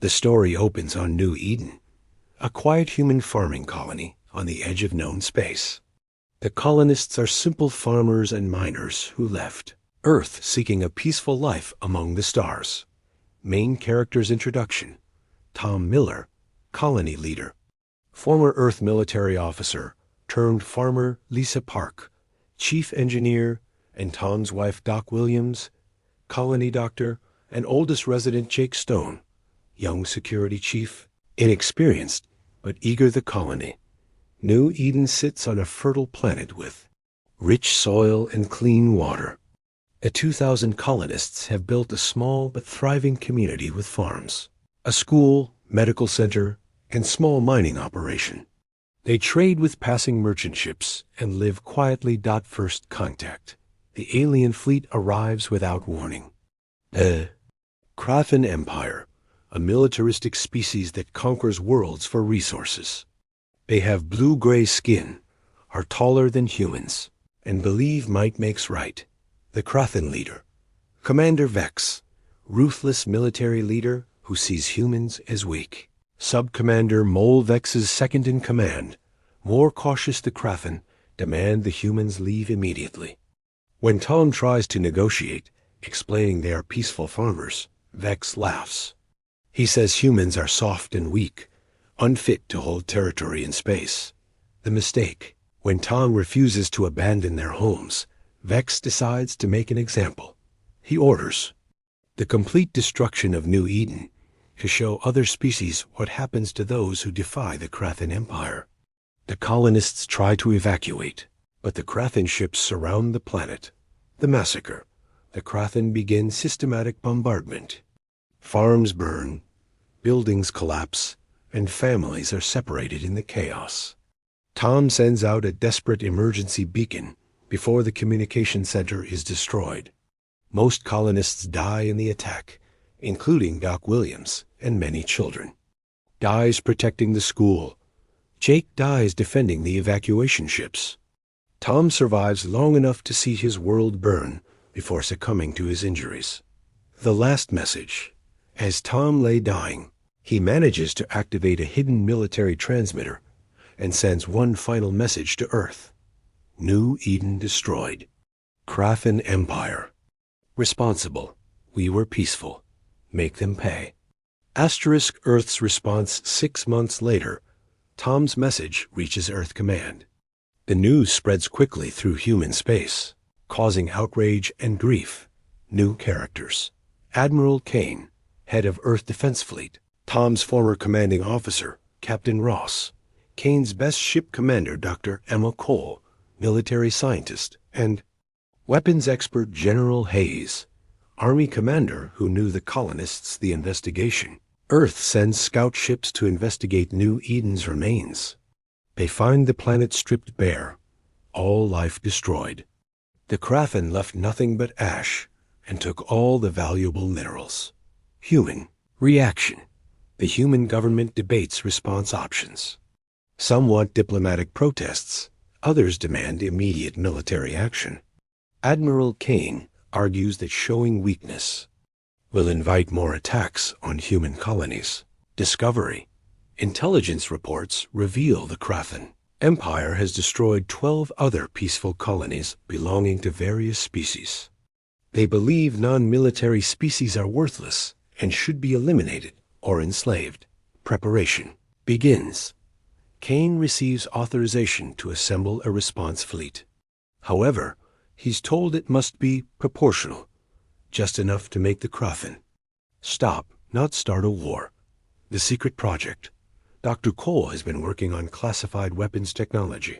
The story opens on New Eden, a quiet human farming colony on the edge of known space. The colonists are simple farmers and miners who left Earth seeking a peaceful life among the stars. Main character's introduction: Tom Miller, colony leader. Former Earth military officer turned farmer Lisa Park, chief engineer, and Tom's wife Doc Williams, colony doctor, and oldest resident Jake Stone, young security chief, inexperienced but eager the colony. New Eden sits on a fertile planet with rich soil and clean water. 2,000 colonists have built a small but thriving community with farms, a school, medical center, and small mining operation. They trade with passing merchant ships and live quietly. First contact: the alien fleet arrives without warning. The Kraken Empire, a militaristic species that conquers worlds for resources. They have blue-gray skin, are taller than humans, and believe might makes right. The Kraken leader, Commander Vex, ruthless military leader who sees humans as weak. Sub-Commander Mole, Vex's second-in-command, more cautious. The Kraken demand the humans leave immediately. When Tom tries to negotiate, explaining they are peaceful farmers, Vex laughs. He says humans are soft and weak, unfit to hold territory in space. The mistake: when Tom refuses to abandon their homes, Vex decides to make an example. He orders the complete destruction of New Eden to show other species what happens to those who defy the Kraken Empire. The colonists try to evacuate, but the Kraken ships surround the planet. The massacre: the Kraken begin systematic bombardment. Farms burn, buildings collapse, and families are separated in the chaos. Tom sends out a desperate emergency beacon before the communication center is destroyed. Most colonists die in the attack, including Doc Williams and many children. Dies protecting the school. Jake dies defending the evacuation ships. Tom survives long enough to see his world burn before succumbing to his injuries. The last message: as Tom lay dying, he manages to activate a hidden military transmitter and sends one final message to Earth: New Eden destroyed. Kraken Empire. Responsible: we were peaceful. Make them pay. Earth's response: 6 months later, Tom's message reaches Earth Command. The news spreads quickly through human space, causing outrage and grief. New characters: Admiral Kane, head of Earth Defense Fleet. Tom's former commanding officer, Captain Ross. Kane's best ship commander, Dr. Emma Cole, military scientist. And weapons expert General Hayes, Army commander who knew the colonists the investigation. Earth sends scout ships to investigate New Eden's remains. They find the planet stripped bare, all life destroyed. The Kraken left nothing but ash and took all the valuable minerals. Human reaction: the human government debates response options. Some want diplomatic protests, others demand immediate military action. Admiral Kane argues that showing weakness will invite more attacks on human colonies. Discovery: intelligence reports reveal the Kraken Empire has destroyed 12 other peaceful colonies belonging to various species. They believe non-military species are worthless and should be eliminated or enslaved. Preparation begins. Kane receives authorization to assemble a response fleet. However, he's told it must be proportional, just enough to make the Kraken stop, not start a war. The secret project: Dr. Cole has been working on classified weapons technology.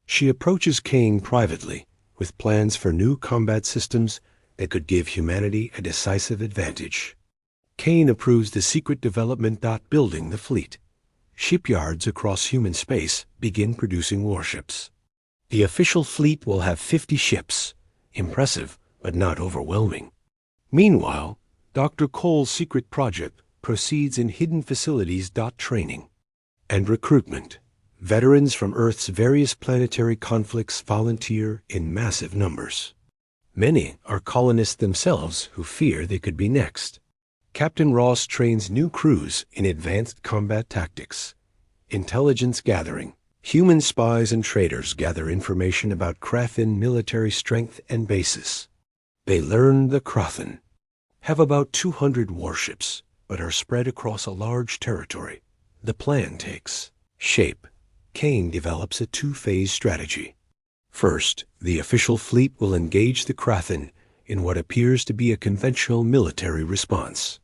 She approaches Kane privately with plans for new combat systems that could give humanity a decisive advantage. Kane approves the secret development. Building the fleet. Shipyards across human space begin producing warships. The official fleet will have 50 ships. Impressive, but not overwhelming. Meanwhile, Dr. Cole's secret project proceeds in hidden facilities. Training and recruitment. Veterans from Earth's various planetary conflicts volunteer in massive numbers. Many are colonists themselves who fear they could be next. Captain Ross trains new crews in advanced combat tactics, intelligence gathering. Human spies and traders gather information about Krathen military strength and bases. They learn the Krathen have about 200 warships, but are spread across a large territory. The plan takes shape. Kane develops a two-phase strategy. First, the official fleet will engage the Krathen in what appears to be a conventional military response.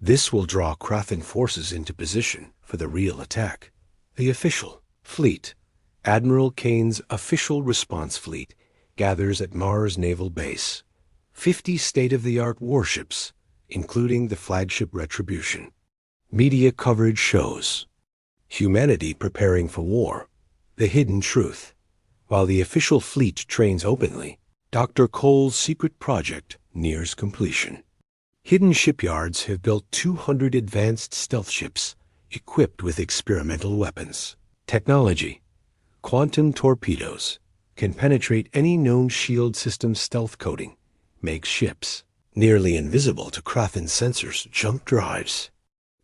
This will draw Krathen forces into position for the real attack. The official fleet, Admiral Kane's official response fleet, gathers at Mars Naval Base. 50 state-of-the-art warships, including the flagship Retribution. Media coverage shows humanity preparing for war, the hidden truth. While the official fleet trains openly, Dr. Cole's secret project nears completion. Hidden shipyards have built 200 advanced stealth ships equipped with experimental weapons. Technology. Quantum torpedoes can penetrate any known shield system stealth coating, makes ships nearly invisible to Krathen sensors, jump drives.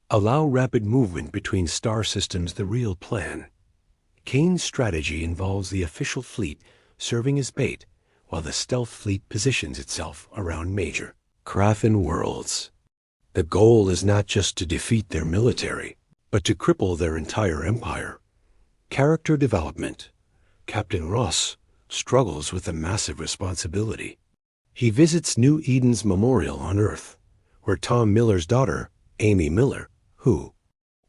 Allow rapid movement between star systems, the real plan. Kane's strategy involves the official fleet serving as bait, while the stealth fleet positions itself around major Krathen worlds. The goal is not just to defeat their military, but to cripple their entire empire. Character development. Captain Ross struggles with a massive responsibility. He visits New Eden's memorial on Earth, where Tom Miller's daughter, Amy Miller, who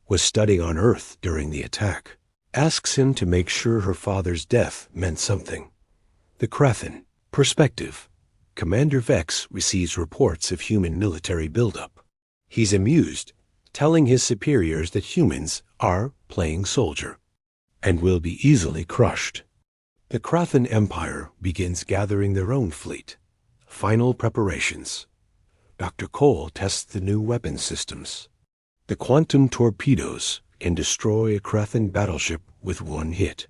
was studying on Earth during the attack, asks him to make sure her father's death meant something. The Krathen perspective. Commander Vex receives reports of human military buildup. He's amused, telling his superiors that humans are playing soldier and will be easily crushed. The Krathen Empire begins gathering their own fleet. Final preparations. Dr. Cole tests the new weapon systems. The quantum torpedoes can destroy a Krathen battleship with one hit.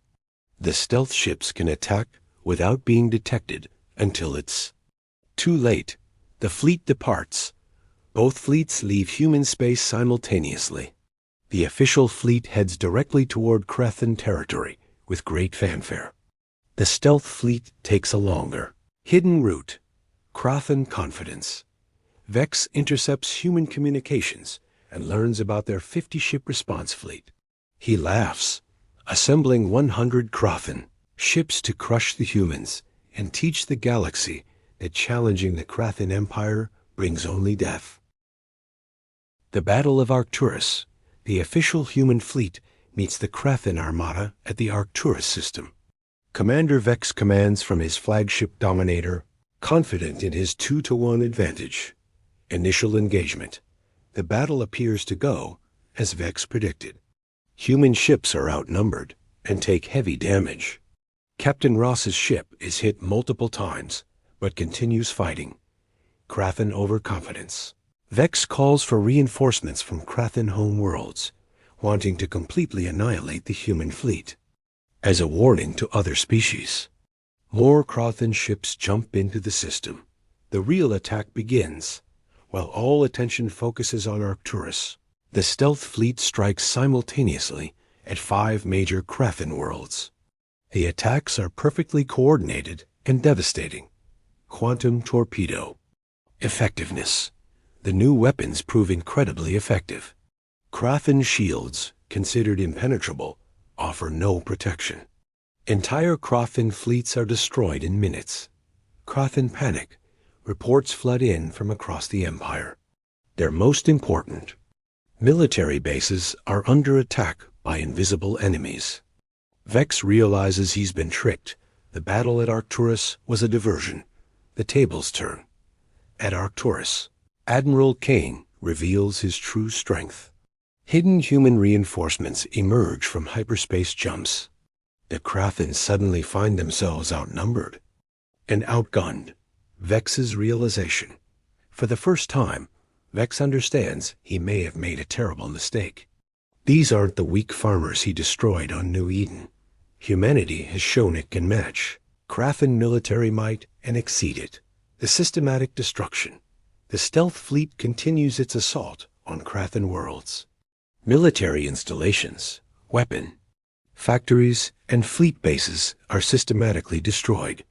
The stealth ships can attack without being detected until it's too late. The fleet departs. Both fleets leave human space simultaneously. The official fleet heads directly toward Krathen territory with great fanfare. The stealth fleet takes a longer, hidden route. Krathen confidence. Vex intercepts human communications and learns about their 50-ship response fleet. He laughs, assembling 100 Krathen ships to crush the humans and teach the galaxy that challenging the Krathen Empire brings only death. The Battle of Arcturus. The official human fleet meets the Krathen Armada at the Arcturus system. Commander Vex commands from his flagship Dominator, confident in his 2-to-1 advantage. Initial engagement. The battle appears to go as Vex predicted. Human ships are outnumbered and take heavy damage. Captain Ross's ship is hit multiple times, but continues fighting. Krathen overconfidence. Vex calls for reinforcements from Krathen home worlds, wanting to completely annihilate the human fleet. As a warning to other species, more Krathen ships jump into the system. The real attack begins. While all attention focuses on Arcturus, the stealth fleet strikes simultaneously at 5 major Krathen worlds. The attacks are perfectly coordinated and devastating. Quantum torpedo. Effectiveness. The new weapons prove incredibly effective. Krathen shields, considered impenetrable, offer no protection. Entire Krathen fleets are destroyed in minutes. Krathen panic. Reports flood in from across the Empire. Their most important military bases are under attack by invisible enemies. Vex realizes he's been tricked. The battle at Arcturus was a diversion. The tables turn. At Arcturus, Admiral Kane reveals his true strength. Hidden human reinforcements emerge from hyperspace jumps. The Krathen suddenly find themselves outnumbered and outgunned. Vex's realization. For the first time, Vex understands he may have made a terrible mistake. These aren't the weak farmers he destroyed on New Eden. Humanity has shown it can match Krathen military might and exceed it. The systematic destruction. The stealth fleet continues its assault on Krathen worlds. Military installations, weapon, factories, and fleet bases are systematically destroyed.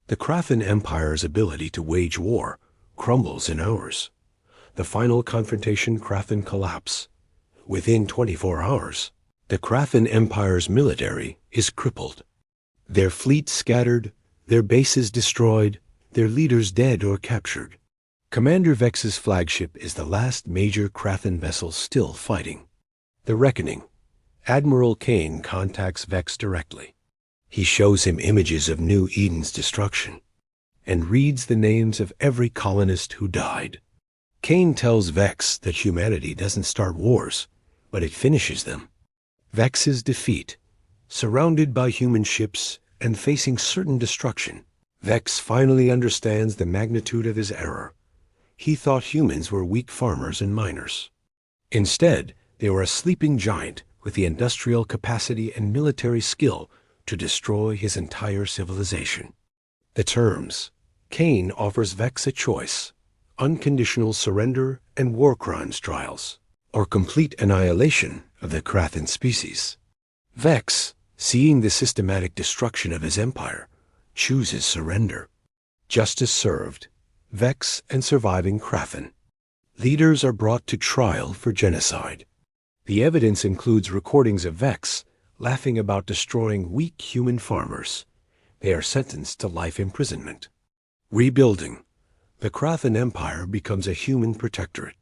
The Krathen Empire's ability to wage war crumbles in hours. The final confrontation Krathen collapse. Within 24 hours, the Krathen Empire's military is crippled. Their fleet scattered, their bases destroyed, their leaders dead or captured. Commander Vex's flagship is the last major Krathen vessel still fighting. The Reckoning. Admiral Kane contacts Vex directly. He shows him images of New Eden's destruction and reads the names of every colonist who died. Kane tells Vex that humanity doesn't start wars, but it finishes them. Vex's defeat. Surrounded by human ships and facing certain destruction, Vex finally understands the magnitude of his error. He thought humans were weak farmers and miners. Instead, they were a sleeping giant with the industrial capacity and military skill to destroy his entire civilization. The terms. Kane offers Vex a choice: unconditional surrender and war crimes trials, or complete annihilation of the Krathen species. Vex, seeing the systematic destruction of his empire, chooses surrender. Justice served. Vex and surviving Krathen. Leaders are brought to trial for genocide. The evidence includes recordings of Vex laughing about destroying weak human farmers. They are sentenced to life imprisonment. Rebuilding. The Krathen Empire becomes a human protectorate.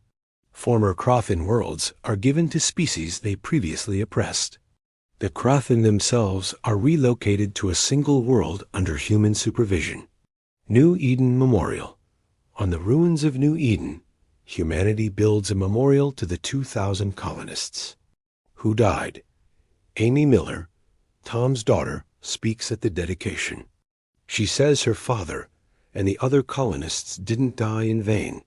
Former Krathen worlds are given to species they previously oppressed. The Krathen themselves are relocated to a single world under human supervision. New Eden Memorial. On the ruins of New Eden, humanity builds a memorial to the 2,000 colonists who died. Amy Miller, Tom's daughter, speaks at the dedication. She says her father and the other colonists didn't die in vain.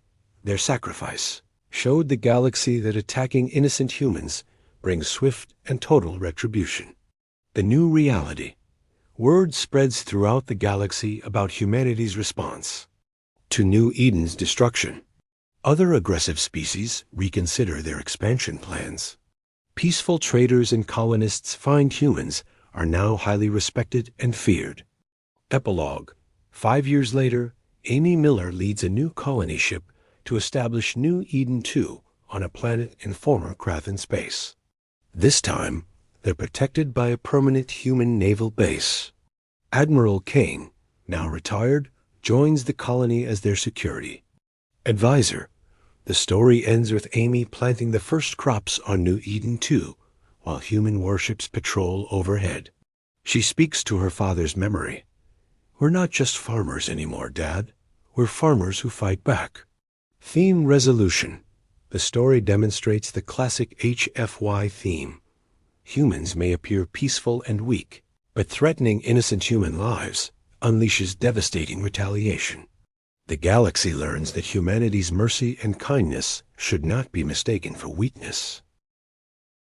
Their sacrifice showed the galaxy that attacking innocent humans brings swift and total retribution. The new reality. Word spreads throughout the galaxy about humanity's response to New Eden's destruction. Other aggressive species reconsider their expansion plans. Peaceful traders and colonists find humans are now highly respected and feared. Epilogue. 5 years later, Amy Miller leads a new colony ship to establish New Eden 2 on a planet in former Krathen space. This time, they're protected by a permanent human naval base. Admiral Kane, now retired, joins the colony as their security advisor. The story ends with Amy planting the first crops on New Eden 2, while human warships patrol overhead. She speaks to her father's memory. "We're not just farmers anymore, Dad. We're farmers who fight back." Theme resolution. The story demonstrates the classic HFY theme. Humans may appear peaceful and weak, but threatening innocent human lives unleashes devastating retaliation. The galaxy learns that humanity's mercy and kindness should not be mistaken for weakness.